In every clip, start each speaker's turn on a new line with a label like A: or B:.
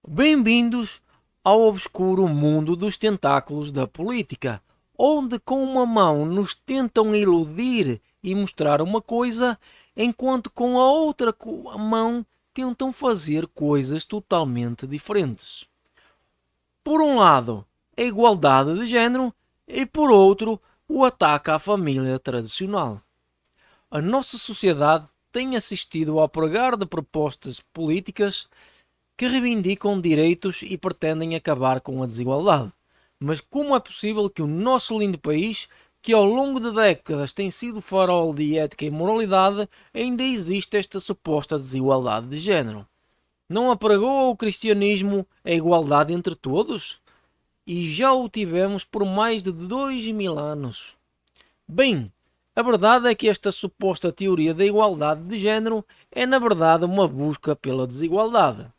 A: Bem-vindos ao obscuro mundo dos tentáculos da política, onde com uma mão nos tentam iludir e mostrar uma coisa, enquanto com a outra mão tentam fazer coisas totalmente diferentes. Por um lado, a igualdade de género e por outro, o ataque à família tradicional. A nossa sociedade tem assistido ao pregar de propostas políticas que reivindicam direitos e pretendem acabar com a desigualdade. Mas como é possível que o nosso lindo país, que ao longo de décadas tem sido farol de ética e moralidade, ainda existe esta suposta desigualdade de género? Não apregou o cristianismo a igualdade entre todos? E já o tivemos por mais de 2000 anos. Bem, a verdade é que esta suposta teoria da igualdade de género é na verdade uma busca pela desigualdade.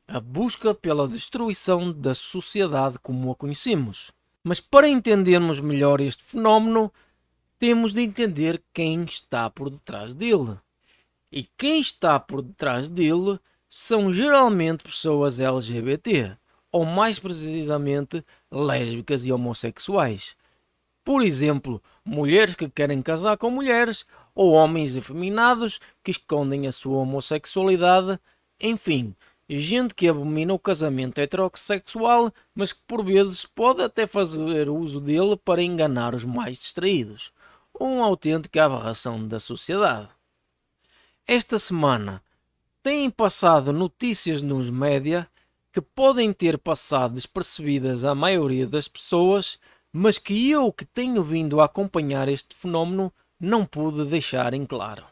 A: A busca pela destruição da sociedade como a conhecemos. Mas para entendermos melhor este fenómeno, temos de entender quem está por detrás dele. E quem está por detrás dele são geralmente pessoas LGBT, ou mais precisamente lésbicas e homossexuais. Por exemplo, mulheres que querem casar com mulheres, ou homens efeminados que escondem a sua homossexualidade, enfim, gente que abomina o casamento heterossexual, mas que por vezes pode até fazer uso dele para enganar os mais distraídos. Uma autêntica aberração da sociedade. Esta semana têm passado notícias nos média que podem ter passado despercebidas à maioria das pessoas, mas que eu, que tenho vindo a acompanhar este fenómeno, não pude deixar em claro.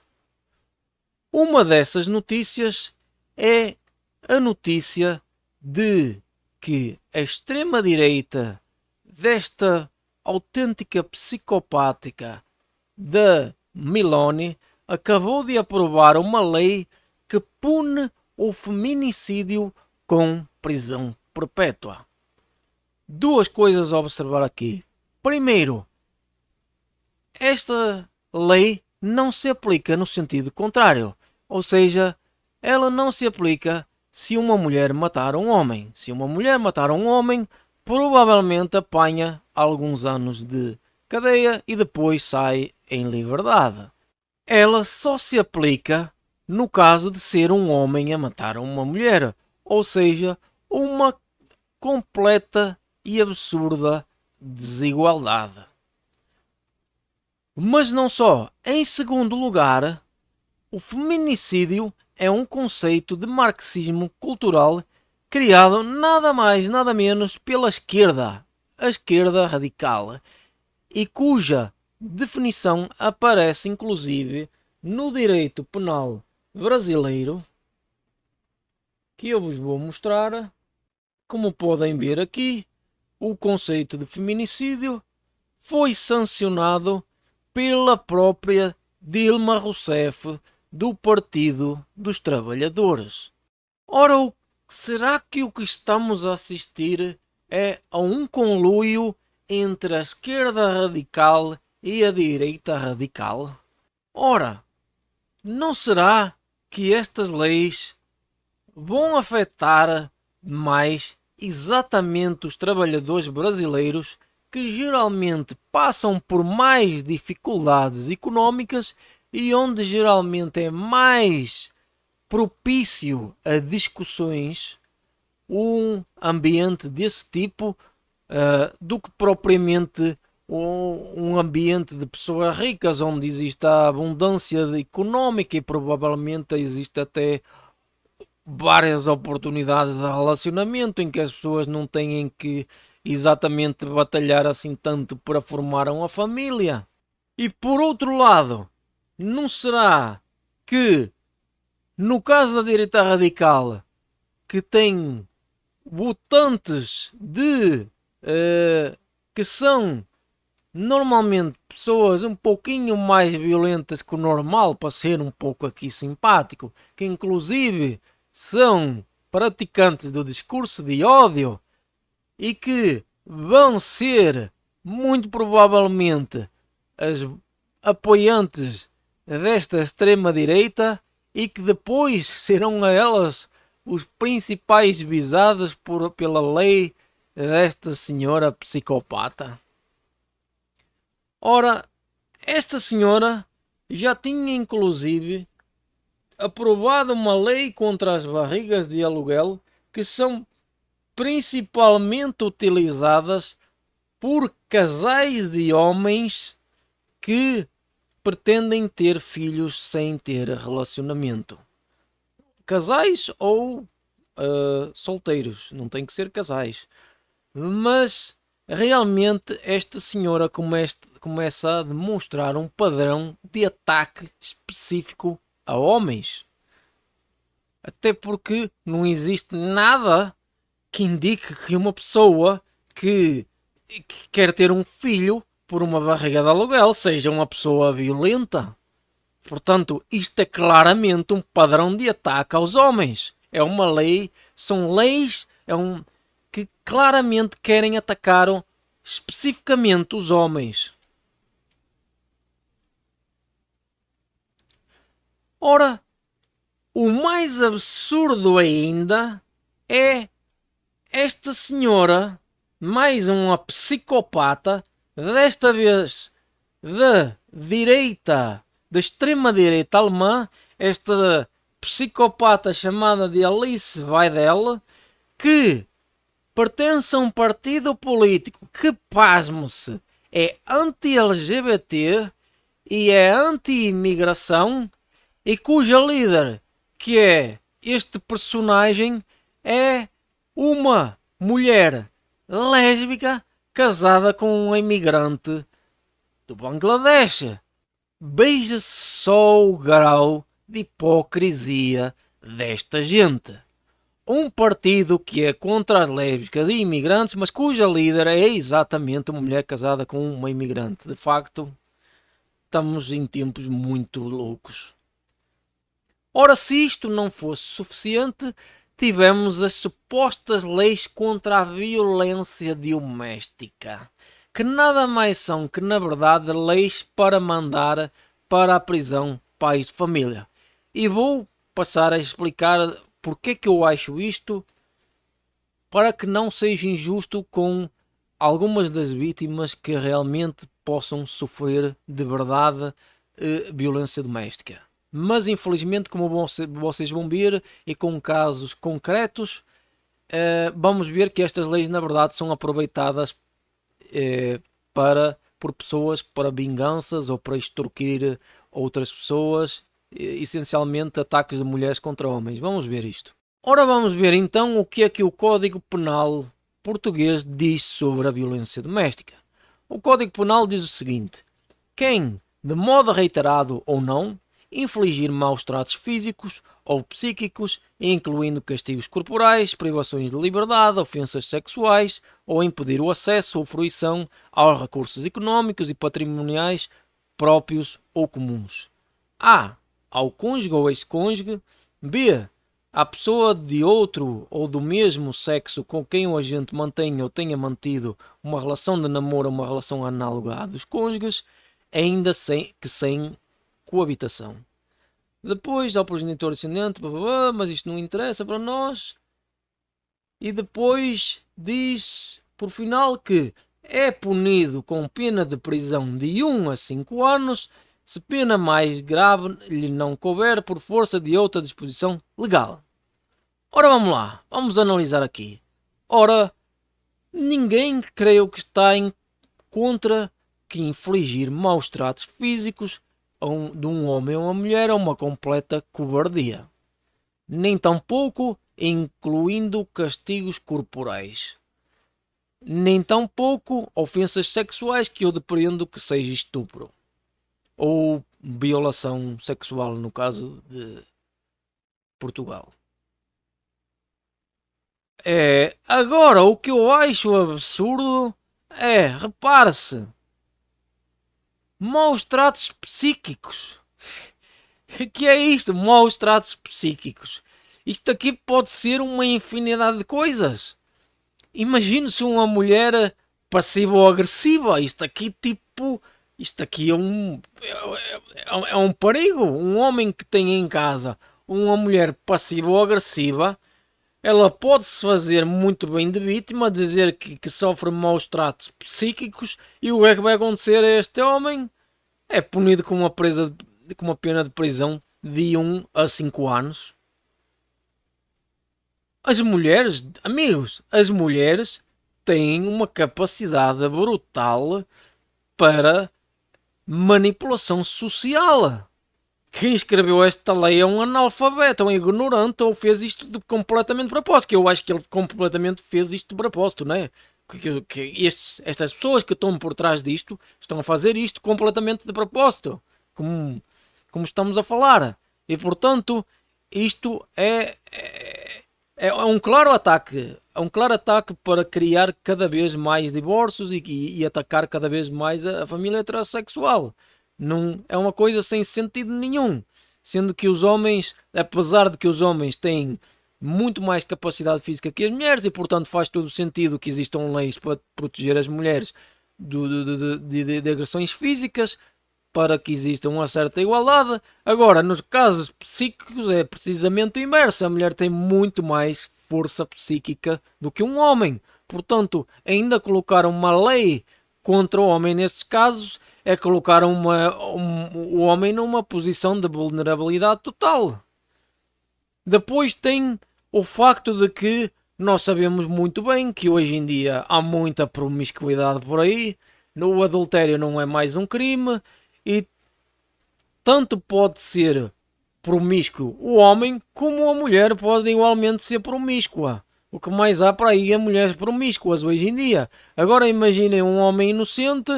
A: Uma dessas notícias é a notícia de que a extrema-direita desta autêntica psicopática da Meloni acabou de aprovar uma lei que pune o feminicídio com prisão perpétua. Duas coisas a observar aqui. Primeiro, esta lei não se aplica no sentido contrário, ou seja, ela não se aplica se uma mulher matar um homem. Se uma mulher matar um homem, provavelmente apanha alguns anos de cadeia e depois sai em liberdade. Ela só se aplica no caso de ser um homem a matar uma mulher, ou seja, uma completa e absurda desigualdade. Mas não só. Em segundo lugar, o feminicídio é um conceito de marxismo cultural criado nada mais nada menos pela esquerda, a esquerda radical, e cuja definição aparece inclusive no direito penal brasileiro, que eu vos vou mostrar. Como podem ver aqui, o conceito de feminicídio foi sancionado pela própria Dilma Rousseff do Partido dos Trabalhadores. Ora, será que o que estamos a assistir é a um conluio entre a esquerda radical e a direita radical? Ora, não será que estas leis vão afetar mais exatamente os trabalhadores brasileiros, que geralmente passam por mais dificuldades económicas e onde geralmente é mais propício a discussões um ambiente desse tipo do que propriamente um ambiente de pessoas ricas, onde existe a abundância económica e provavelmente existe até várias oportunidades de relacionamento em que as pessoas não têm que exatamente batalhar assim tanto para formar uma família. E por outro lado, não será que no caso da direita radical, que tem votantes de que são normalmente pessoas um pouquinho mais violentas que o normal, para ser um pouco aqui simpático, que inclusive são praticantes do discurso de ódio e que vão ser muito provavelmente as apoiantes desta extrema direita e que depois serão a elas os principais visados pela lei desta senhora psicopata? Ora, esta senhora já tinha inclusive aprovado uma lei contra as barrigas de aluguel que são principalmente utilizadas por casais de homens que pretendem ter filhos sem ter relacionamento. Casais ou solteiros, não tem que ser casais. Mas realmente esta senhora começa a demonstrar um padrão de ataque específico a homens. Até porque não existe nada que indique que uma pessoa que quer ter um filho por uma barriga de aluguel seja uma pessoa violenta. Portanto, isto é claramente um padrão de ataque aos homens. É uma lei, são leis que claramente querem atacar especificamente os homens. Ora, o mais absurdo ainda é esta senhora, mais uma psicopata, desta vez da direita, da extrema-direita alemã, esta psicopata chamada de Alice Weidel, que pertence a um partido político que, pasme-se, é anti-LGBT e é anti-imigração e cuja líder, que é este personagem, é uma mulher lésbica casada com um imigrante do Bangladesh. Veja só o grau de hipocrisia desta gente. Um partido que é contra as lésbicas e imigrantes, mas cuja líder é exatamente uma mulher casada com uma imigrante. De facto, estamos em tempos muito loucos. Ora, se isto não fosse suficiente, tivemos as supostas leis contra a violência doméstica, que nada mais são que, na verdade, leis para mandar para a prisão pais de família. E vou passar a explicar porque é que eu acho isto, para que não seja injusto com algumas das vítimas que realmente possam sofrer de verdade violência doméstica. Mas infelizmente, como vocês vão ver, e com casos concretos, vamos ver que estas leis na verdade são aproveitadas por pessoas para vinganças ou para extorquir outras pessoas, essencialmente ataques de mulheres contra homens. Vamos ver isto. Ora, vamos ver então o que é que o Código Penal português diz sobre a violência doméstica. O Código Penal diz o seguinte: quem, de modo reiterado ou não, infligir maus tratos físicos ou psíquicos, incluindo castigos corporais, privações de liberdade, ofensas sexuais, ou impedir o acesso ou fruição aos recursos económicos e patrimoniais próprios ou comuns. A. Ao cônjuge ou ex-cônjuge. B. À pessoa de outro ou do mesmo sexo com quem o agente mantenha ou tenha mantido uma relação de namoro ou uma relação análoga à dos cônjuges, ainda sem coabitação. Depois, ao progenitor descendente, mas isto não interessa para nós. E depois diz, por final, que é punido com pena de prisão de 1 a 5 anos, se pena mais grave lhe não couber por força de outra disposição legal. Ora, vamos lá, vamos analisar aqui. Ora, ninguém creio que está em contra que infligir maus tratos físicos de um homem ou uma mulher é uma completa cobardia. Nem tampouco incluindo castigos corporais. Nem tampouco ofensas sexuais, que eu depreendo que seja estupro. Ou violação sexual, no caso de Portugal. Agora, o que eu acho absurdo é, repare-se, maus tratos psíquicos. O que é isto? Maus tratos psíquicos. Isto aqui pode ser uma infinidade de coisas. Imagine-se uma mulher passiva ou agressiva. Isto aqui é um perigo. Um homem que tem em casa uma mulher passiva ou agressiva ela pode-se fazer muito bem de vítima, dizer que sofre maus tratos psíquicos, e o que é que vai acontecer a este homem? É punido com uma pena de prisão de 1 a 5 anos. As mulheres, amigos, as mulheres têm uma capacidade brutal para manipulação social. Quem escreveu esta lei é um analfabeto, é um ignorante, ou fez isto completamente de propósito. Que eu acho que ele completamente fez isto de propósito, não é? Estas pessoas que estão por trás disto estão a fazer isto completamente de propósito, como, como estamos a falar. E portanto, isto é um claro ataque. É um claro ataque para criar cada vez mais divórcios e atacar cada vez mais a família heterossexual. Não, é uma coisa sem sentido nenhum. Sendo que os homens, apesar de que os homens têm muito mais capacidade física que as mulheres e portanto faz todo o sentido que existam leis para proteger as mulheres de agressões físicas, para que exista uma certa igualdade. Agora, nos casos psíquicos é precisamente o inverso. A mulher tem muito mais força psíquica do que um homem. Portanto, ainda colocar uma lei contra o homem nesses casos é colocar o homem numa posição de vulnerabilidade total. Depois tem o facto de que nós sabemos muito bem que hoje em dia há muita promiscuidade por aí. O adultério não é mais um crime e tanto pode ser promíscuo o homem como a mulher pode igualmente ser promíscua. O que mais há para aí é mulheres promíscuas hoje em dia. Agora imaginem um homem inocente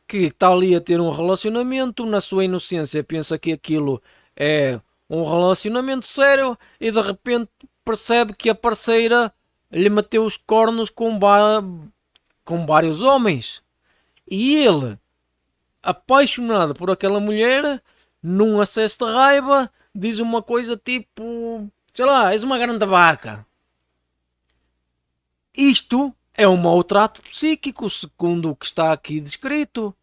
A: que está ali a ter um relacionamento, na sua inocência pensa que aquilo é um relacionamento sério e de repente percebe que a parceira lhe meteu os cornos com vários homens. E ele, apaixonado por aquela mulher, num acesso de raiva, diz uma coisa tipo, sei lá, és uma grande vaca. Isto é um mau trato psíquico, segundo o que está aqui descrito.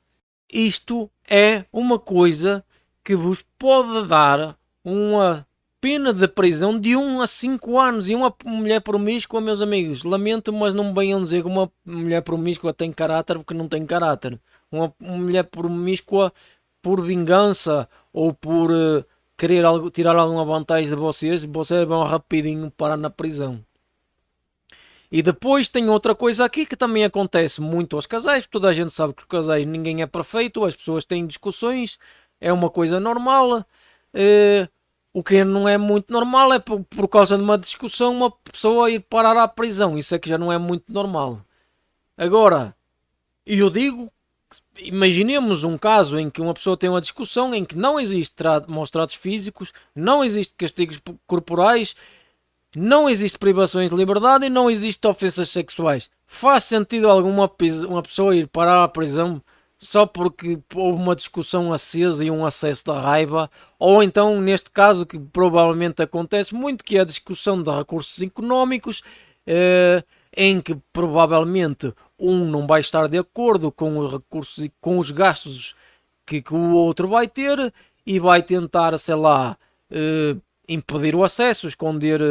A: Isto é uma coisa que vos pode dar uma pena de prisão de 1 a 5 anos. E uma mulher promíscua, meus amigos, lamento, mas não me venham dizer que uma mulher promíscua tem caráter, porque não tem caráter. Uma mulher promíscua por vingança ou por querer tirar alguma vantagem de vocês vão rapidinho parar na prisão. E depois tem outra coisa aqui que também acontece muito aos casais. Toda a gente sabe que os casais ninguém é perfeito, as pessoas têm discussões, é uma coisa normal. O que não é muito normal é por causa de uma discussão uma pessoa ir parar à prisão. Isso é que já não é muito normal. Agora, eu digo, imaginemos um caso em que uma pessoa tem uma discussão em que não existe maus tratos físicos, não existe castigos corporais, não existe privações de liberdade e não existe ofensas sexuais. Faz sentido alguma uma pessoa ir parar à prisão só porque houve uma discussão acesa e um acesso de raiva? Ou então, neste caso, que provavelmente acontece muito, que é a discussão de recursos económicos, em que provavelmente um não vai estar de acordo com os recursos e com os gastos que o outro vai ter e vai tentar, sei lá, impedir o acesso, esconder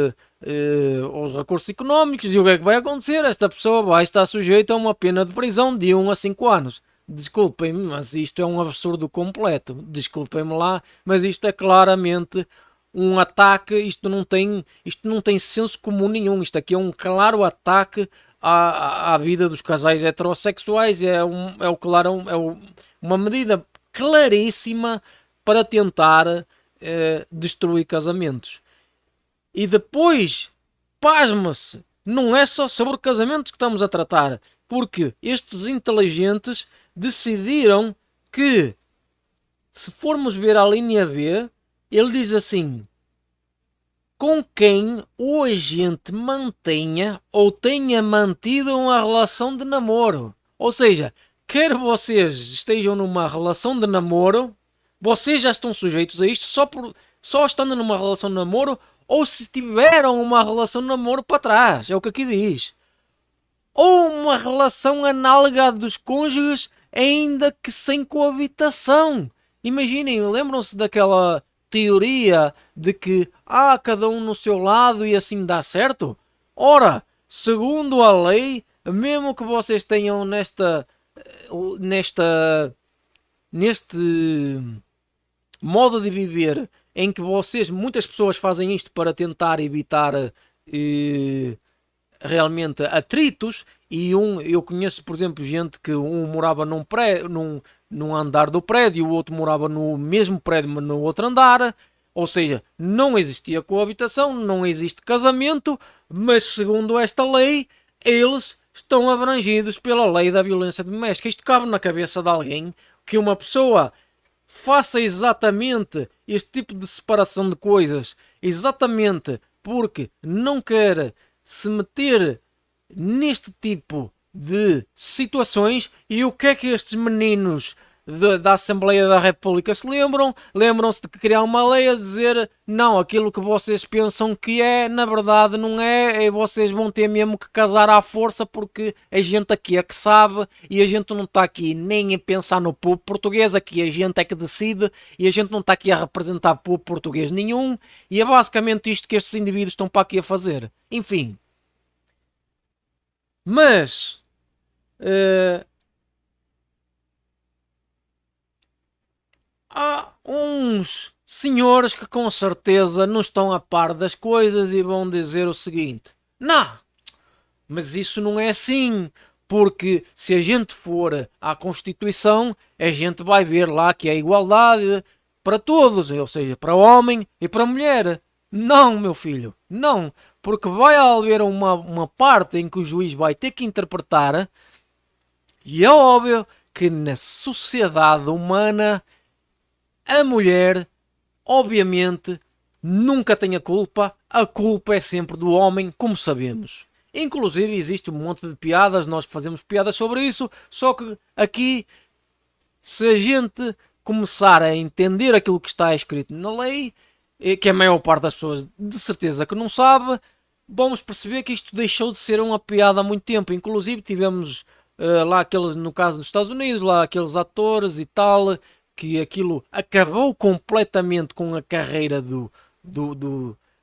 A: os recursos económicos. E o que é que vai acontecer? Esta pessoa vai estar sujeita a uma pena de prisão de 1 a 5 anos. Desculpem-me, mas isto é um absurdo completo. Desculpem-me lá, mas isto é claramente um ataque. Isto não tem senso comum nenhum. Isto aqui é um claro ataque à vida dos casais heterossexuais. Uma medida claríssima para tentar destruir casamentos. E depois, pasma-se, não é só sobre casamentos que estamos a tratar, porque estes inteligentes decidiram que, se formos ver a linha B, ele diz assim: com quem o agente mantenha ou tenha mantido uma relação de namoro. Ou seja, quer vocês estejam numa relação de namoro, vocês já estão sujeitos a isto só estando numa relação de namoro, ou se tiveram uma relação de namoro para trás, é o que aqui diz. Ou uma relação análoga dos cônjuges, ainda que sem coabitação. Imaginem, lembram-se daquela teoria de que cada um no seu lado e assim dá certo? Ora, segundo a lei, mesmo que vocês tenham nesta, neste modo de viver em que muitas pessoas fazem isto para tentar evitar realmente atritos, eu conheço, por exemplo, gente que um morava num andar do prédio, o outro morava no mesmo prédio, mas no outro andar, ou seja, não existia coabitação, não existe casamento, mas segundo esta lei, eles estão abrangidos pela lei da violência doméstica. Isto cabe na cabeça de alguém que uma pessoa faça exatamente este tipo de separação de coisas, exatamente porque não quer se meter neste tipo de situações. E o que é que estes meninos da Assembleia da República se lembram? Lembram-se de criar uma lei a dizer não, aquilo que vocês pensam que é, na verdade não é, e vocês vão ter mesmo que casar à força porque a gente aqui é que sabe e a gente não está aqui nem a pensar no povo português, aqui a gente é que decide e a gente não está aqui a representar povo português nenhum, e é basicamente isto que estes indivíduos estão para aqui a fazer. Enfim. Mas uh, há uns senhores que com certeza não estão a par das coisas e vão dizer o seguinte: não, mas isso não é assim, porque se a gente for à Constituição, a gente vai ver lá que é igualdade para todos, ou seja, para homem e para mulher. Não, meu filho, não, porque vai haver uma parte em que o juiz vai ter que interpretar, e é óbvio que na sociedade humana a mulher, obviamente, nunca tem a culpa é sempre do homem, como sabemos. Inclusive existe um monte de piadas, nós fazemos piadas sobre isso, só que aqui, se a gente começar a entender aquilo que está escrito na lei, que a maior parte das pessoas de certeza que não sabe, vamos perceber que isto deixou de ser uma piada há muito tempo. Inclusive tivemos lá aqueles, no caso dos Estados Unidos, lá aqueles atores e tal, que aquilo acabou completamente com a carreira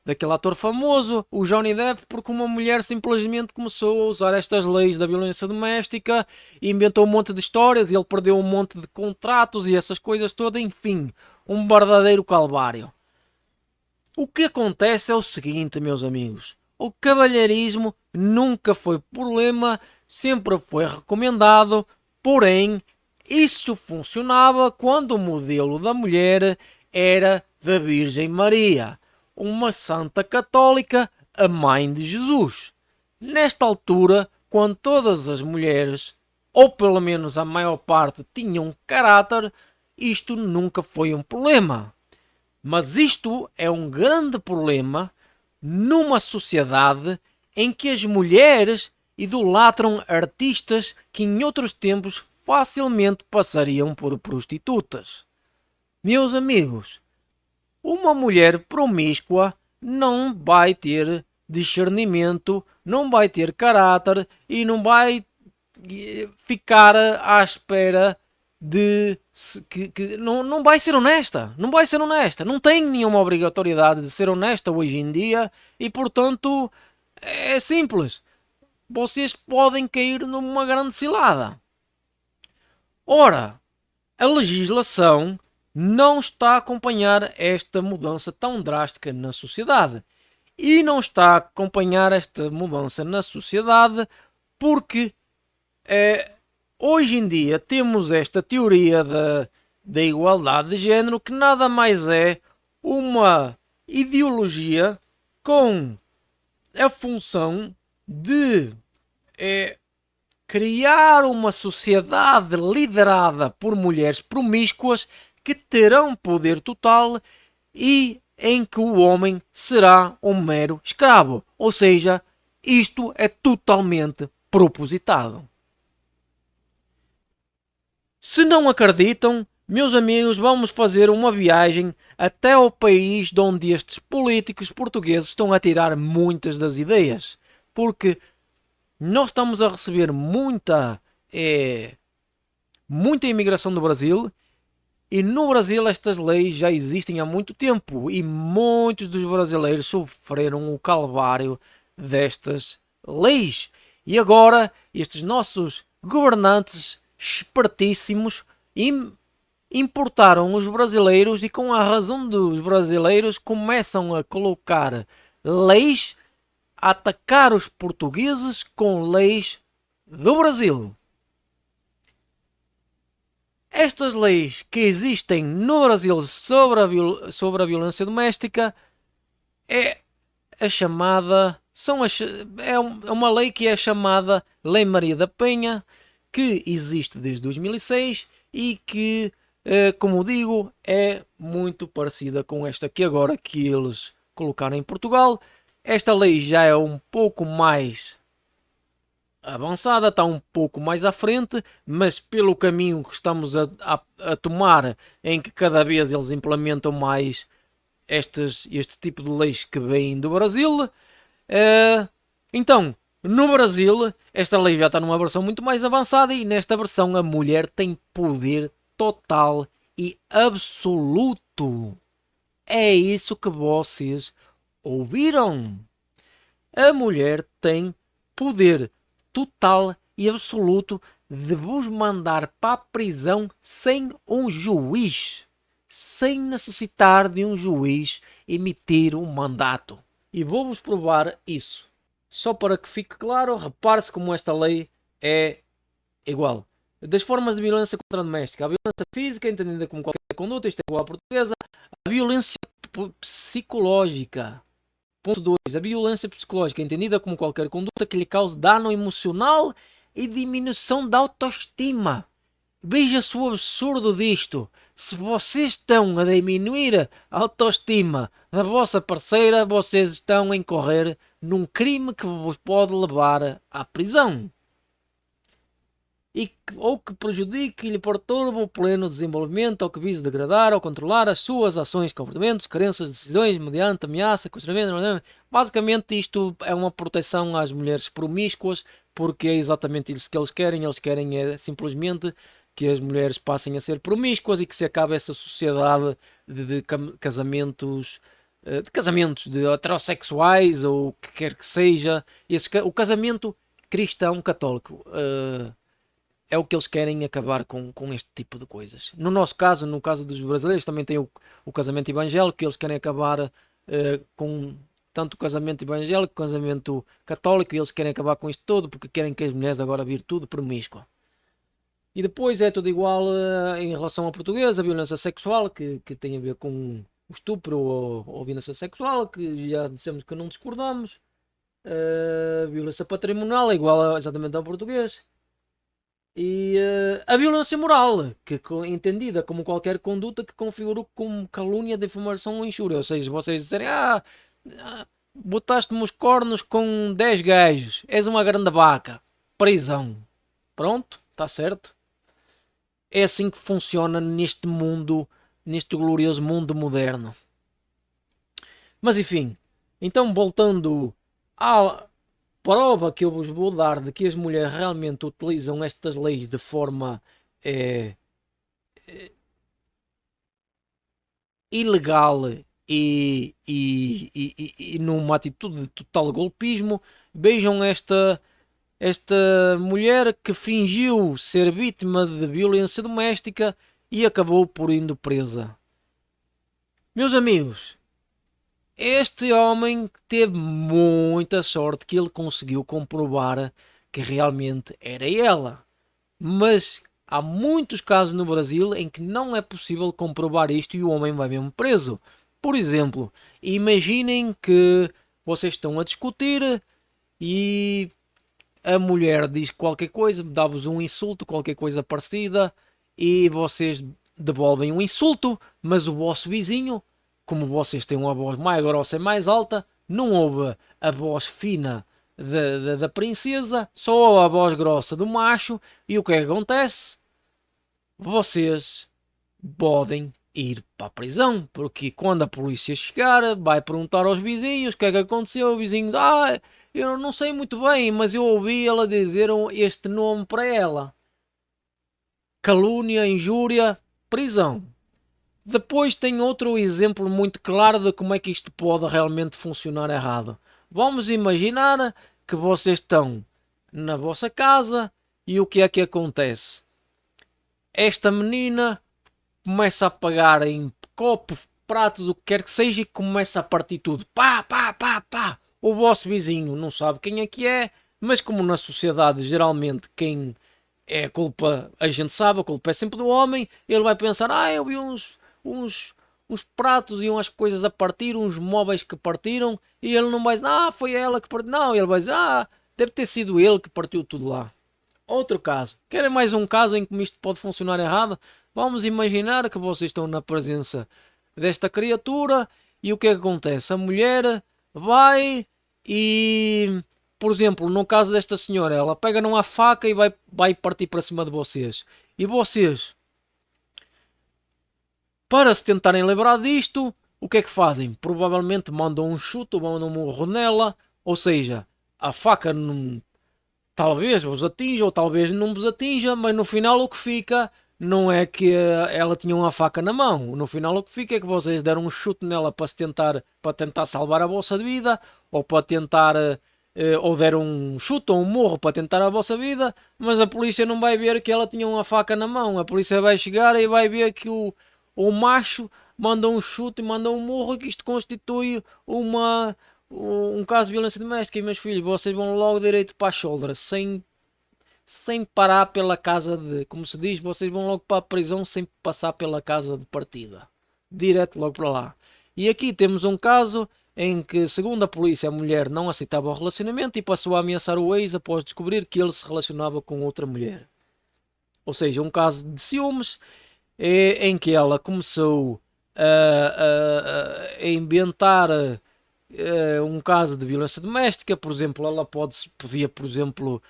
A: daquele ator famoso, o Johnny Depp, porque uma mulher simplesmente começou a usar estas leis da violência doméstica e inventou um monte de histórias e ele perdeu um monte de contratos e essas coisas todas, enfim, um verdadeiro calvário. O que acontece é o seguinte, meus amigos: o cavalheirismo nunca foi problema, sempre foi recomendado, porém isso funcionava quando o modelo da mulher era da Virgem Maria, uma santa católica, a mãe de Jesus. Nesta altura, quando todas as mulheres, ou pelo menos a maior parte, tinham caráter, isto nunca foi um problema. Mas isto é um grande problema numa sociedade em que as mulheres idolatram artistas que em outros tempos facilmente passariam por prostitutas. Meus amigos, uma mulher promíscua não vai ter discernimento, não vai ter caráter e não vai ficar à espera de que não vai ser honesta, não vai ser honesta, não tem nenhuma obrigatoriedade de ser honesta hoje em dia e portanto é simples, vocês podem cair numa grande cilada. Ora, a legislação não está a acompanhar esta mudança tão drástica na sociedade. E não está a acompanhar esta mudança na sociedade porque hoje em dia temos esta teoria da igualdade de género, que nada mais é uma ideologia com a função de criar uma sociedade liderada por mulheres promíscuas que terão poder total e em que o homem será um mero escravo. Ou seja, isto é totalmente propositado. Se não acreditam, meus amigos, vamos fazer uma viagem até ao país de onde estes políticos portugueses estão a tirar muitas das ideias. Porque nós estamos a receber muita imigração do Brasil, e no Brasil estas leis já existem há muito tempo e muitos dos brasileiros sofreram o calvário destas leis. E agora estes nossos governantes espertíssimos importaram os brasileiros e com a razão dos brasileiros começam a colocar leis, a atacar os portugueses com leis do Brasil. Estas leis que existem no Brasil sobre a violência doméstica é a chamada é uma lei que é chamada Lei Maria da Penha, que existe desde 2006 e que, como digo, é muito parecida com esta que agora que eles colocaram em Portugal. Esta lei já é um pouco mais avançada, está um pouco mais à frente, mas pelo caminho que estamos a tomar, em que cada vez eles implementam mais este tipo de leis que vêm do Brasil. Então, no Brasil, esta lei já está numa versão muito mais avançada e nesta versão a mulher tem poder total e absoluto. É isso que vocês ouviram. A mulher tem poder total e absoluto de vos mandar para a prisão sem um juiz, sem necessitar de um juiz emitir um mandato. E vou-vos provar isso. Só para que fique claro, repare-se como esta lei é igual. Das formas de violência contra a doméstica, a violência física, entendida como qualquer conduta, isto é igual à portuguesa, a violência psicológica. Ponto 2. A violência psicológica, entendida como qualquer conduta que lhe cause dano emocional e diminuição da autoestima. Veja-se o absurdo disto. Se vocês estão a diminuir a autoestima da vossa parceira, vocês estão a incorrer num crime que vos pode levar à prisão. Ou que prejudique e lhe perturbe o pleno desenvolvimento, ou que vise degradar ou controlar as suas ações, comportamentos, crenças, decisões, mediante ameaça, constrangimento. Basicamente isto é uma proteção às mulheres promíscuas, porque é exatamente isso que eles querem. Eles querem é simplesmente que as mulheres passem a ser promíscuas e que se acabe essa sociedade de casamentos de heterossexuais ou o que quer que seja. O casamento cristão católico é o que eles querem acabar com este tipo de coisas. No nosso caso, no caso dos brasileiros, também tem o casamento evangélico, que eles querem acabar com tanto o casamento evangélico como o casamento católico, e eles querem acabar com isto tudo, porque querem que as mulheres agora virem tudo promíscua. E depois é tudo igual em relação à portuguesa, a violência sexual, que tem a ver com o estupro ou violência sexual, que já dissemos que não discordamos. Violência patrimonial é igual exatamente ao português. E a violência moral, que entendida como qualquer conduta que configure como calúnia, difamação ou injúria. Ou seja, vocês disserem, botaste-me os cornos com 10 gajos, és uma grande vaca, prisão. Pronto, está certo. É assim que funciona neste mundo, neste glorioso mundo moderno. Mas enfim, então voltando à prova que eu vos vou dar de que as mulheres realmente utilizam estas leis de forma ilegal e numa atitude de total golpismo. Vejam esta mulher que fingiu ser vítima de violência doméstica e acabou por indo presa. Meus amigos, este homem teve muita sorte que ele conseguiu comprovar que realmente era ela. Mas há muitos casos no Brasil em que não é possível comprovar isto e o homem vai mesmo preso. Por exemplo, imaginem que vocês estão a discutir e a mulher diz qualquer coisa, dá-vos um insulto, qualquer coisa parecida, e vocês devolvem um insulto, mas o vosso vizinho, como vocês têm uma voz mais grossa e mais alta, não ouve a voz fina da princesa, só ouve a voz grossa do macho, e o que é que acontece? Vocês podem ir para a prisão, porque quando a polícia chegar, vai perguntar aos vizinhos o que é que aconteceu. O vizinho, eu não sei muito bem, mas eu ouvi ela dizer este nome para ela. Calúnia, injúria, prisão. Depois tem outro exemplo muito claro de como é que isto pode realmente funcionar errado. Vamos imaginar que vocês estão na vossa casa e o que é que acontece? Esta menina começa a pegar em copos, pratos, o que quer que seja e começa a partir tudo. Pá, pá, pá, pá. O vosso vizinho não sabe quem é, mas como na sociedade geralmente quem é a culpa, a gente sabe, a culpa é sempre do homem, ele vai pensar, eu vi uns, uns pratos e umas coisas a partir, uns móveis que partiram, e ele não vai dizer, foi ela que partiu, não, ele vai dizer, deve ter sido ele que partiu tudo lá. Outro caso. Querem mais um caso em que isto pode funcionar errado? Vamos imaginar que vocês estão na presença desta criatura e o que é que acontece? A mulher vai e, por exemplo, no caso desta senhora, ela pega numa faca e vai partir para cima de vocês. E vocês, para se tentarem lembrar disto, o que é que fazem? Provavelmente mandam um chute, mandam um murro nela, ou seja, a faca não, talvez vos atinja ou talvez não vos atinja, mas no final o que fica não é que ela tinha uma faca na mão. No final o que fica é que vocês deram um chute nela para tentar salvar a vossa vida, ou para tentar ou deram um chute ou um morro para tentar a vossa vida, mas a polícia não vai ver que ela tinha uma faca na mão. A polícia vai chegar e vai ver que o macho manda um chute e manda um morro, e que isto constitui um caso de violência doméstica. E meus filhos, vocês vão logo direito para a shoulder, sem parar pela casa de, como se diz, vocês vão logo para a prisão sem passar pela casa de partida, direto logo para lá. E aqui temos um caso em que, segundo a polícia, a mulher não aceitava o relacionamento e passou a ameaçar o ex após descobrir que ele se relacionava com outra mulher. Ou seja, um caso de ciúmes em que ela começou a inventar um caso de violência doméstica. Por exemplo, ela podia, por exemplo,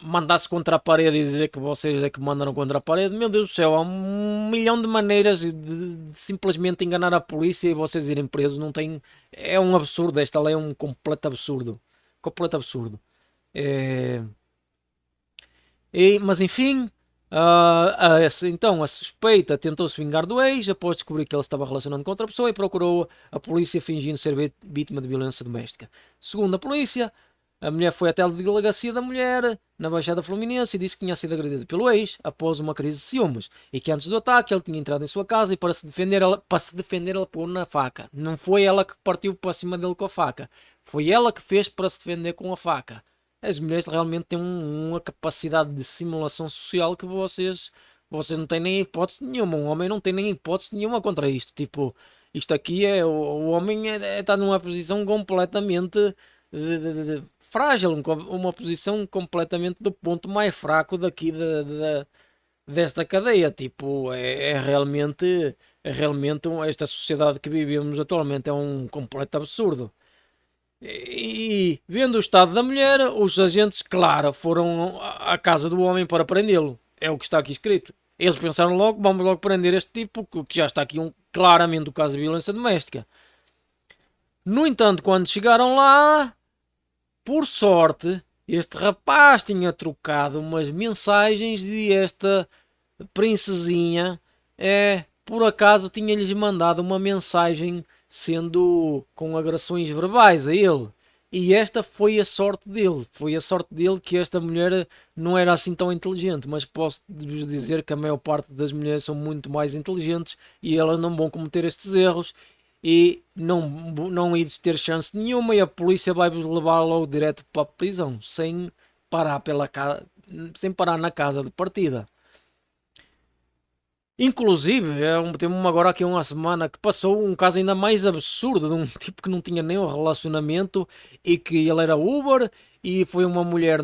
A: mandar-se contra a parede e dizer que vocês é que mandaram contra a parede. Meu Deus do céu, há um milhão de maneiras de simplesmente enganar a polícia e vocês irem presos. Não tem, é um absurdo, esta lei é um completo absurdo. Completo absurdo. É, mas enfim, então a suspeita tentou-se vingar do ex após descobrir que ele estava relacionando com outra pessoa e procurou a polícia fingindo ser vítima de violência doméstica. Segundo a polícia, a mulher foi até a delegacia da mulher na Baixada Fluminense e disse que tinha sido agredida pelo ex após uma crise de ciúmes e que antes do ataque ele tinha entrado em sua casa e para se defender ela pôs na faca. Não foi ela que partiu para cima dele com a faca, foi ela que fez para se defender com a faca. As mulheres realmente têm uma capacidade de simulação social que vocês não têm nem hipótese nenhuma. Um homem não tem nem hipótese nenhuma contra isto. Tipo, isto aqui é o homem está numa posição completamente frágil, uma posição completamente do ponto mais fraco daqui desta cadeia. Tipo, é realmente esta sociedade que vivemos atualmente é um completo absurdo. E vendo o estado da mulher, os agentes, claro, foram à casa do homem para prendê-lo. É o que está aqui escrito. Eles pensaram logo, vamos logo prender este tipo, que já está aqui claramente o caso de violência doméstica. No entanto, quando chegaram lá, por sorte, este rapaz tinha trocado umas mensagens e esta princesinha, por acaso, tinha-lhes mandado uma mensagem sendo com agressões verbais a ele. E esta foi a sorte dele. Foi a sorte dele que esta mulher não era assim tão inteligente. Mas posso-vos dizer que a maior parte das mulheres são muito mais inteligentes e elas não vão cometer estes erros. E não ides ter chance nenhuma. E a polícia vai-vos levar logo direto para a prisão. Sem parar na casa de partida. Inclusive, teve agora aqui uma semana que passou um caso ainda mais absurdo de um tipo que não tinha nem um relacionamento e que ele era Uber e foi uma mulher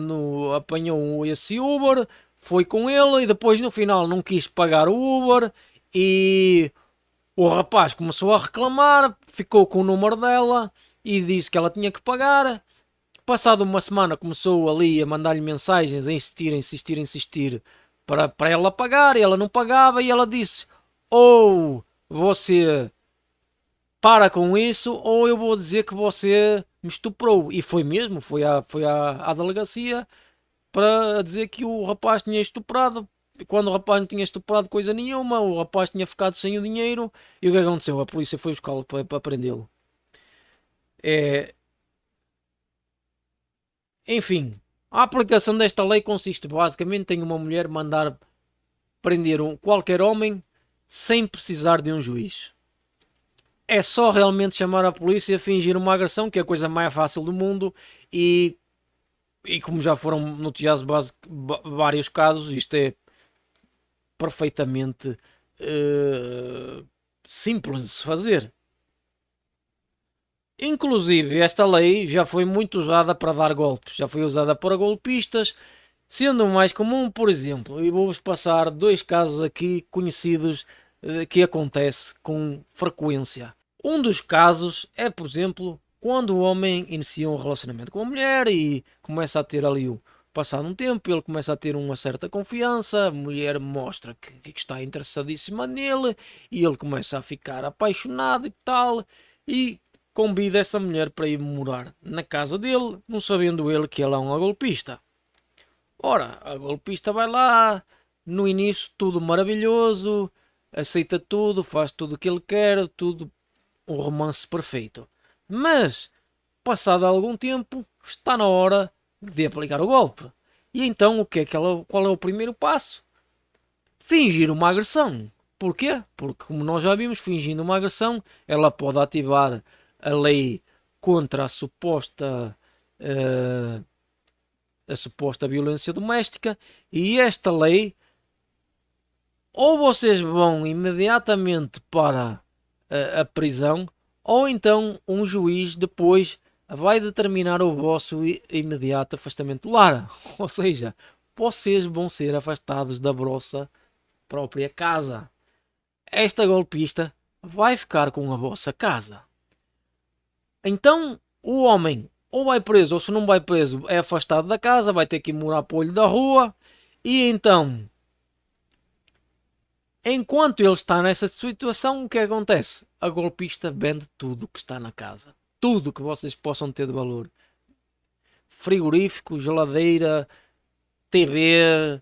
A: apanhou esse Uber, foi com ele e depois no final não quis pagar o Uber e o rapaz começou a reclamar, ficou com o número dela e disse que ela tinha que pagar. Passado uma semana começou ali a mandar-lhe mensagens, a insistir para ela pagar, e ela não pagava, e ela disse: ou você para com isso, ou eu vou dizer que você me estuprou. E foi mesmo, foi à delegacia para dizer que o rapaz tinha estuprado. Quando o rapaz não tinha estuprado coisa nenhuma, o rapaz tinha ficado sem o dinheiro. E o que aconteceu? A polícia foi buscá-lo para prendê-lo. É, Enfim, a aplicação desta lei consiste basicamente em uma mulher mandar prender qualquer homem sem precisar de um juiz. É só realmente chamar a polícia, fingir uma agressão, que é a coisa mais fácil do mundo, e, e como já foram noticiados vários casos, isto é perfeitamente simples de se fazer. Inclusive, esta lei já foi muito usada para dar golpes, já foi usada para golpistas, sendo o mais comum, por exemplo, e vou-vos passar dois casos aqui conhecidos que acontece com frequência. Um dos casos é, por exemplo, quando o homem inicia um relacionamento com a mulher e começa a ter ali passado um tempo, ele começa a ter uma certa confiança, a mulher mostra que está interessadíssima nele e ele começa a ficar apaixonado e tal, e convida essa mulher para ir morar na casa dele, não sabendo ele que ela é uma golpista. Ora, a golpista vai lá, no início tudo maravilhoso, aceita tudo, faz tudo o que ele quer, tudo um romance perfeito. Mas, passado algum tempo, está na hora de aplicar o golpe. E então, qual é o primeiro passo? Fingir uma agressão. Porquê? Porque, como nós já vimos, fingindo uma agressão, ela pode ativar a lei contra a suposta violência doméstica, e esta lei, ou vocês vão imediatamente para a prisão, ou então um juiz depois vai determinar o vosso imediato afastamento do lar. Ou seja, vocês vão ser afastados da vossa própria casa. Esta golpista vai ficar com a vossa casa. Então o homem ou vai preso, ou se não vai preso, é afastado da casa, vai ter que ir morar para o olho da rua. E então, enquanto ele está nessa situação, o que acontece? A golpista vende tudo que está na casa. Tudo que vocês possam ter de valor. Frigorífico, geladeira, TV,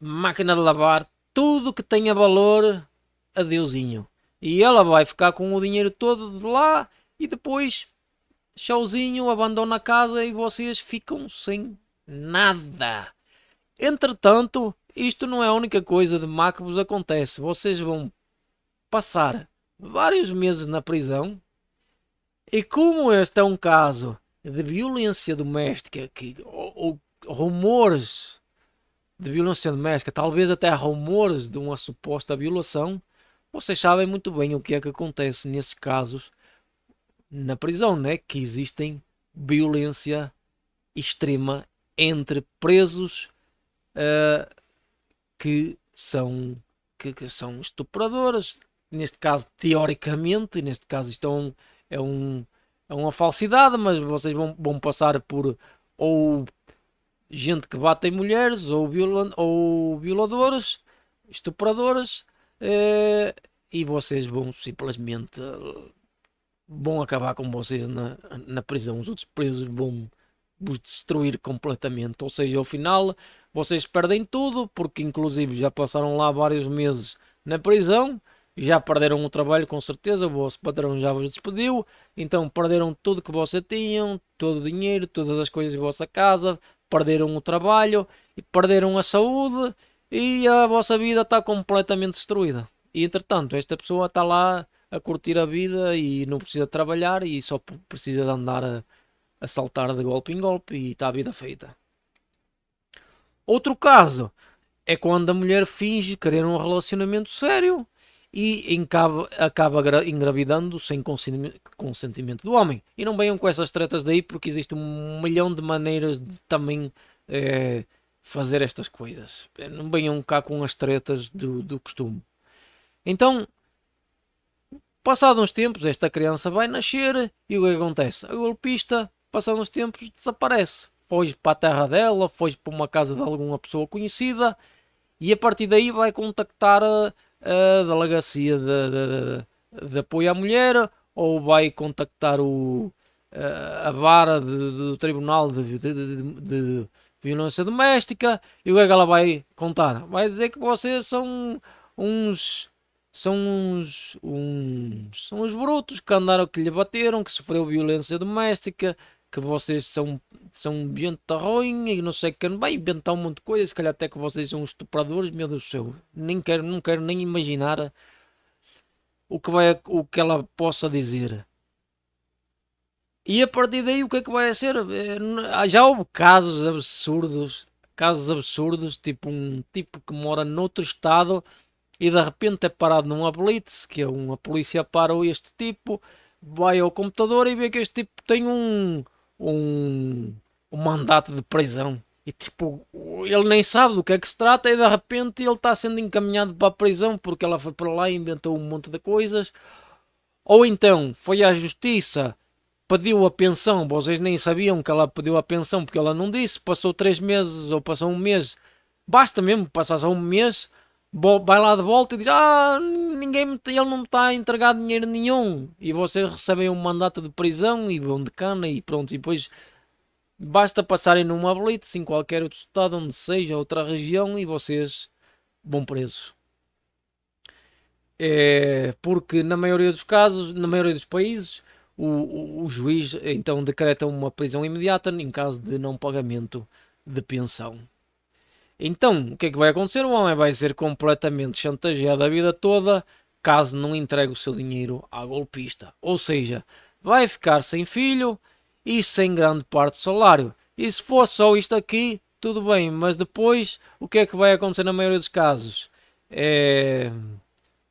A: máquina de lavar, tudo que tenha valor, adeusinho. E ela vai ficar com o dinheiro todo de lá e depois, tchauzinho, abandona a casa e vocês ficam sem nada. Entretanto, isto não é a única coisa de má que vos acontece. Vocês vão passar vários meses na prisão e como este é um caso de violência doméstica ou rumores de violência doméstica, talvez até rumores de uma suposta violação, vocês sabem muito bem o que é que acontece nesses casos na prisão, né? Que existem violência extrema entre presos que são estupradoras, neste caso teoricamente, neste caso isto é, um, é uma falsidade, mas vocês vão passar por ou gente que bate em mulheres, ou violadores, estupradoras, e vocês vão simplesmente vão acabar com vocês na prisão. Os outros presos vão vos destruir completamente. Ou seja, ao final vocês perdem tudo, porque inclusive já passaram lá vários meses na prisão, já perderam o trabalho com certeza, o vosso patrão já vos despediu, então perderam tudo que vocês tinham, todo o dinheiro, todas as coisas da vossa casa, perderam o trabalho, e perderam a saúde e a vossa vida está completamente destruída. E entretanto, esta pessoa está lá a curtir a vida e não precisa trabalhar e só precisa de andar a saltar de golpe em golpe e está a vida feita. Outro caso é quando a mulher finge querer um relacionamento sério e acaba engravidando sem consentimento do homem. E não venham com essas tretas daí, porque existe um milhão de maneiras de também fazer estas coisas. Não venham cá com as tretas do costume. Então, passados uns tempos, esta criança vai nascer e o que acontece? A golpista, passados uns tempos, desaparece. Foge para a terra dela, foge para uma casa de alguma pessoa conhecida e a partir daí vai contactar a delegacia de apoio à mulher ou vai contactar a vara do tribunal de violência doméstica. E o que é que ela vai contar? Vai dizer que vocês são uns são uns brutos que andaram, que lhe bateram, que sofreu violência doméstica que vocês são gente ruim e não sei o que, vai inventar um monte de coisas, se calhar até que vocês são estupradores, meu Deus do céu, não quero nem imaginar o que ela possa dizer. E a partir daí o que é que vai ser? Já houve casos absurdos, tipo um tipo que mora noutro estado e de repente é parado numa blitz, que é uma polícia parou este tipo, vai ao computador e vê que este tipo tem um, um mandato de prisão. E tipo, ele nem sabe do que é que se trata e de repente ele está sendo encaminhado para a prisão porque ela foi para lá e inventou um monte de coisas. Ou então foi à justiça, pediu a pensão, vocês nem sabiam que ela pediu a pensão porque ela não disse, passou 3 meses ou passou um mês, basta mesmo passar só um mês, vai lá de volta e diz, ele não me está a entregar dinheiro nenhum, e vocês recebem um mandato de prisão e vão de cana e pronto, e depois basta passarem numa blitz em qualquer outro estado, onde seja, outra região, e vocês vão presos. É, porque na maioria dos casos, na maioria dos países, o juiz então decreta uma prisão imediata em caso de não pagamento de pensão. Então, o que é que vai acontecer? O homem vai ser completamente chantageado a vida toda caso não entregue o seu dinheiro à golpista. Ou seja, vai ficar sem filho e sem grande parte do salário. E se for só isto aqui, tudo bem, mas depois o que é que vai acontecer na maioria dos casos?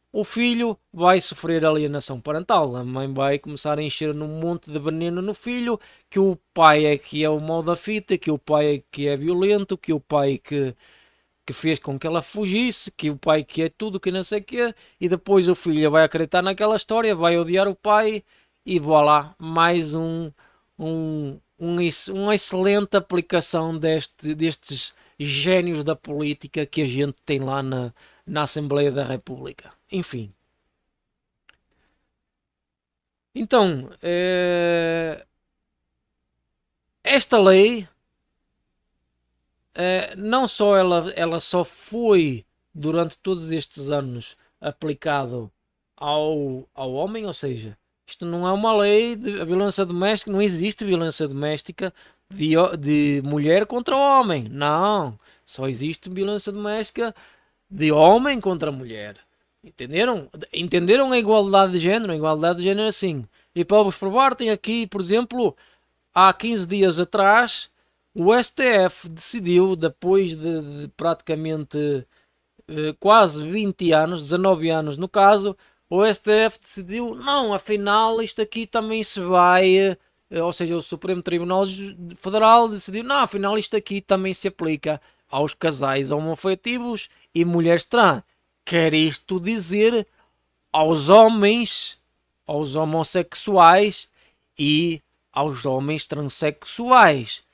A: O filho vai sofrer alienação parental. A mãe vai começar a encher num monte de veneno no filho, que o pai é que é o mal da fita, que o pai é que é violento, que o pai que fez com que ela fugisse, que o pai que é tudo, que não sei o quê, e depois o filho vai acreditar naquela história, vai odiar o pai, e voilà, mais uma excelente aplicação destes génios da política que a gente tem lá na Assembleia da República. Enfim. Então, esta lei, não só ela só foi durante todos estes anos aplicado ao homem, ou seja, isto não é uma lei de violência doméstica, não existe violência doméstica de mulher contra homem, não, só existe violência doméstica de homem contra mulher. Entenderam? Entenderam a igualdade de género? A igualdade de género é assim. E para vos provar, tem aqui, por exemplo, há 15 dias atrás, o STF decidiu, depois de praticamente quase 20 anos, 19 anos no caso, o STF decidiu, não, afinal isto aqui também se vai, ou seja, o Supremo Tribunal Federal decidiu, não, afinal isto aqui também se aplica aos casais homoafetivos e mulheres trans. Quer isto dizer aos homens, aos homossexuais e aos homens transexuais.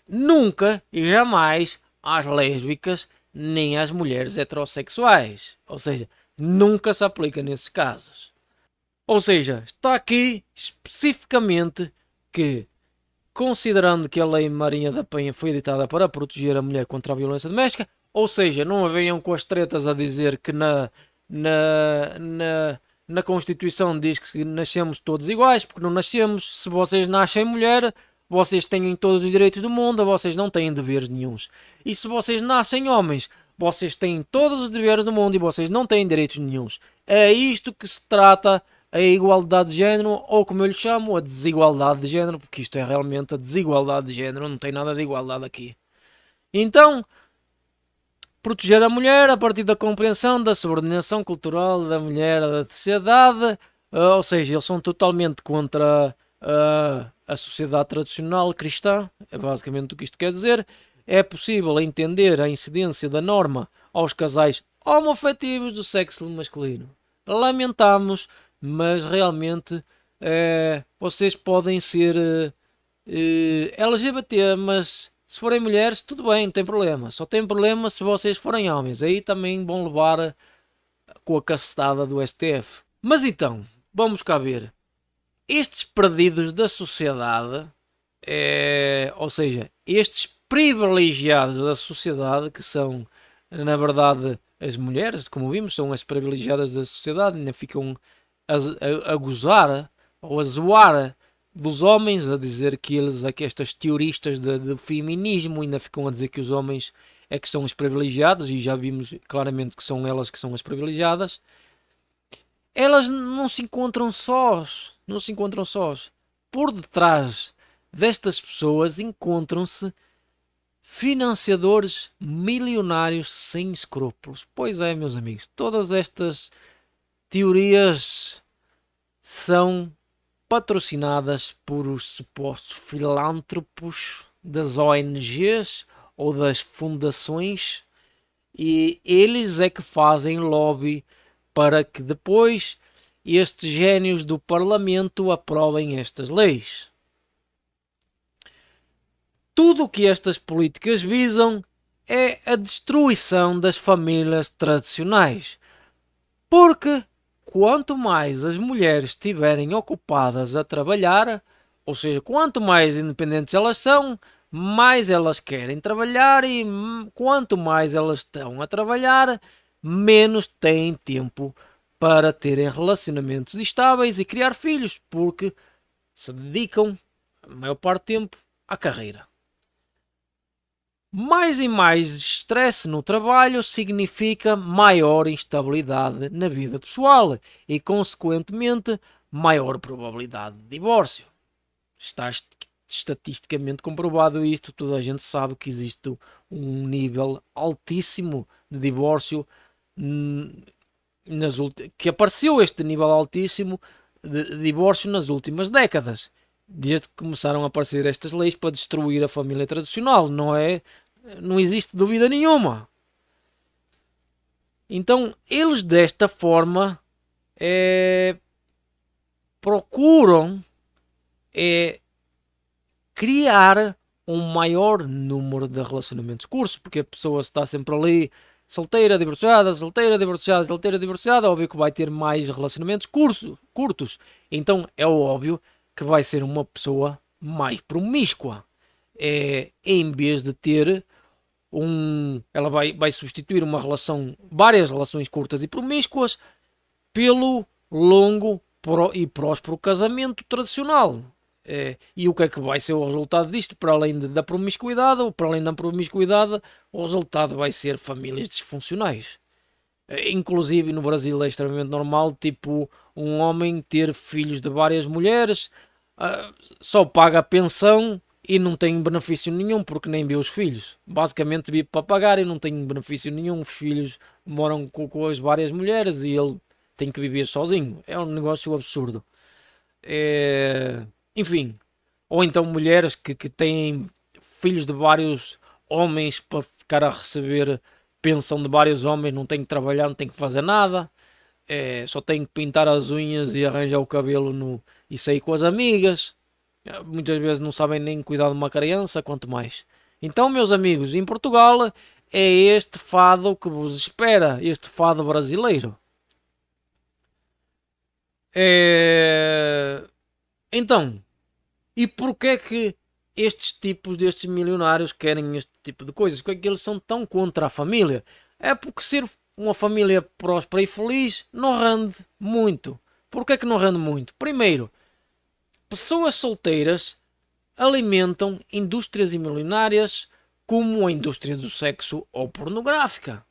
A: Nunca e jamais às lésbicas nem às mulheres heterossexuais. Ou seja, nunca se aplica nesses casos. Ou seja, está aqui especificamente que, considerando que a Lei Marinha da Penha foi editada para proteger a mulher contra a violência doméstica, ou seja, não venham com as tretas a dizer que na, na, na Constituição diz que nascemos todos iguais, porque não nascemos. Se vocês nascem mulher, vocês têm todos os direitos do mundo, vocês não têm deveres nenhuns. E se vocês nascem homens, vocês têm todos os deveres do mundo e vocês não têm direitos nenhuns. É isto que se trata a igualdade de género, ou como eu lhe chamo, a desigualdade de género, porque isto é realmente a desigualdade de género, não tem nada de igualdade aqui. Então, proteger a mulher a partir da compreensão da subordinação cultural da mulher da sociedade, ou seja, eles são totalmente contra a sociedade tradicional cristã, é basicamente o que isto quer dizer. É possível entender a incidência da norma aos casais homoafetivos do sexo masculino. Lamentamos, mas realmente vocês podem ser LGBT, mas se forem mulheres, tudo bem, não tem problema. Só tem problema se vocês forem homens. Aí também vão levar com a cacetada do STF. Mas então, vamos cá ver. Estes perdidos da sociedade, ou seja, estes privilegiados da sociedade, que são, na verdade, as mulheres, como vimos, são as privilegiadas da sociedade, ainda ficam a gozar ou a zoar dos homens, a dizer que eles, que estas teoristas do feminismo ainda ficam a dizer que os homens é que são os privilegiados, e já vimos claramente que são elas que são as privilegiadas. Elas não se encontram sós, não se encontram sós. Por detrás destas pessoas encontram-se financiadores milionários sem escrúpulos. Pois é, meus amigos, todas estas teorias são patrocinadas por os supostos filântropos das ONGs ou das fundações, e eles é que fazem lobby para que depois estes génios do Parlamento aprovem estas leis. Tudo o que estas políticas visam é a destruição das famílias tradicionais, porque quanto mais as mulheres estiverem ocupadas a trabalhar, ou seja, quanto mais independentes elas são, mais elas querem trabalhar, e quanto mais elas estão a trabalhar, menos têm tempo para terem relacionamentos estáveis e criar filhos, porque se dedicam a maior parte do tempo à carreira. Mais e mais estresse no trabalho significa maior instabilidade na vida pessoal e, consequentemente, maior probabilidade de divórcio. Está estatisticamente comprovado isto, toda a gente sabe que existe um nível altíssimo de divórcio, que apareceu este nível altíssimo de divórcio nas últimas décadas, desde que começaram a aparecer estas leis para destruir a família tradicional, não existe dúvida nenhuma. Então eles desta forma procuram criar um maior número de relacionamentos curtos, porque a pessoa está sempre ali solteira, divorciada, solteira, divorciada, solteira, divorciada, óbvio que vai ter mais relacionamentos curtos. Então é óbvio que vai ser uma pessoa mais promíscua. Em vez de ter ela vai substituir várias relações curtas e promíscuas pelo longo e próspero casamento tradicional. E o que é que vai ser o resultado disto? Para além da promiscuidade, o resultado vai ser famílias disfuncionais. Inclusive no Brasil é extremamente normal, tipo, um homem ter filhos de várias mulheres, só paga a pensão e não tem benefício nenhum porque nem vê os filhos. Basicamente vive para pagar e não tem benefício nenhum. Os filhos moram com as várias mulheres e ele tem que viver sozinho. É um negócio absurdo. Enfim, ou então mulheres que têm filhos de vários homens para ficar a receber pensão de vários homens, não têm que trabalhar, não têm que fazer nada. Só têm que pintar as unhas e arranjar o cabelo e sair com as amigas. Muitas vezes não sabem nem cuidar de uma criança, quanto mais. Então, meus amigos, em Portugal é este fado que vos espera, este fado brasileiro. Então, e porquê é que destes milionários querem este tipo de coisas? Porque é que eles são tão contra a família? É porque ser uma família próspera e feliz não rende muito. Porquê é que não rende muito? Primeiro, pessoas solteiras alimentam indústrias milionárias como a indústria do sexo ou pornográfica.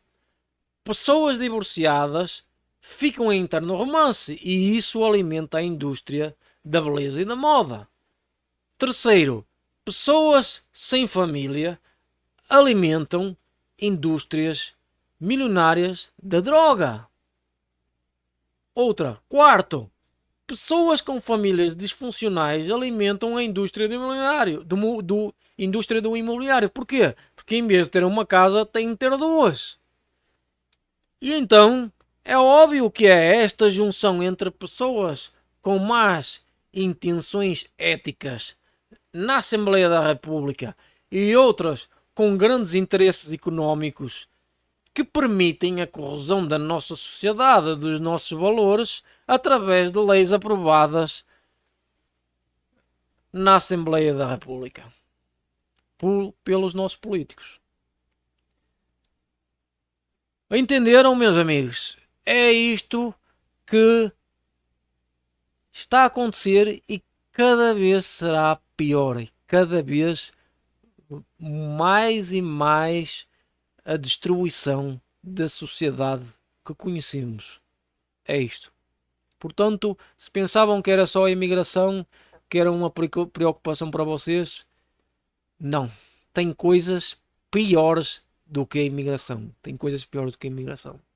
A: Pessoas divorciadas ficam a entrar no romance e isso alimenta a indústria da beleza e da moda. Terceiro, pessoas sem família alimentam indústrias milionárias da droga. Quarto, pessoas com famílias disfuncionais alimentam a indústria do imobiliário. Indústria do imobiliário. Porquê? Porque em vez de ter uma casa, têm de ter duas. E então, é óbvio que é esta junção entre pessoas com más intenções éticas na Assembleia da República e outras com grandes interesses económicos que permitem a corrosão da nossa sociedade, dos nossos valores, através de leis aprovadas na Assembleia da República pelos nossos políticos. Entenderam, meus amigos? É isto que está a acontecer e cada vez será pior, e cada vez mais e mais a destruição da sociedade que conhecemos. É isto. Portanto, se pensavam que era só a imigração, que era uma preocupação para vocês, não. Tem coisas piores do que a imigração. Tem coisas piores do que a imigração.